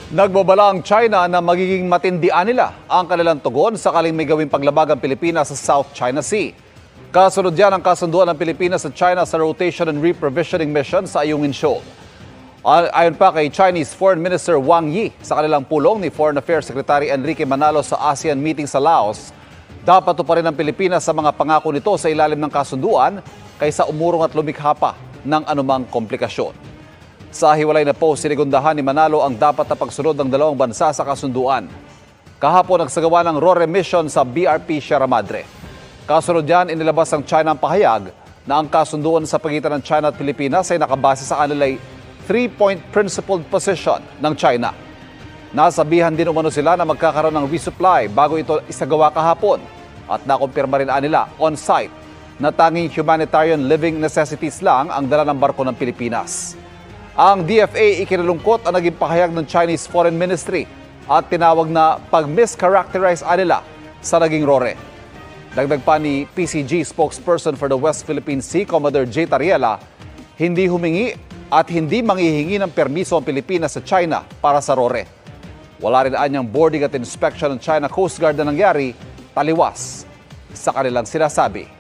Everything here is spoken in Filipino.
Nagbabala ang China na magiging matindian nila ang kanilang tugon sakaling may gawing paglabag ang Pilipinas sa South China Sea. Kasunod yan ang kasunduan ng Pilipinas sa China sa Rotation and Reprovisioning Mission sa Ayungin Shoal. Ayon pa kay Chinese Foreign Minister Wang Yi sa kanilang pulong ni Foreign Affairs Secretary Enrique Manalo sa ASEAN meeting sa Laos, dapat tuparin ng Pilipinas sa mga pangako nito sa ilalim ng kasunduan kaysa umurong at lumikha pa ng anumang komplikasyon. Sa hiwalay na post, sinigundahan ni Manalo ang dapat na pagsunod ng dalawang bansa sa kasunduan. Kahapon nagsagawa ng RORE mission sa BRP Sierra Madre. Kasunod yan, inilabas ng China ang pahayag na ang kasunduan sa pagitan ng China at Pilipinas ay nakabase sa kanila'y 3-point principled position ng China. Nasabihan din umano sila na magkakaroon ng resupply bago ito isagawa kahapon at nakumpirma rin nila on-site na tanging humanitarian living necessities lang ang dala ng barko ng Pilipinas. Ang DFA ikinalungkot ang naging pahayag ng Chinese Foreign Ministry at tinawag na pag-mischaracterize nila sa naging RORE. Dagdag pa ni PCG spokesperson for the West Philippine Sea, Commodore J. Tariela, hindi humingi at hindi manghihingi ng permiso ang Pilipinas sa China para sa RORE. Wala rin anyang boarding at inspection ng China Coast Guard na nangyari, taliwas sa kanilang sinasabi.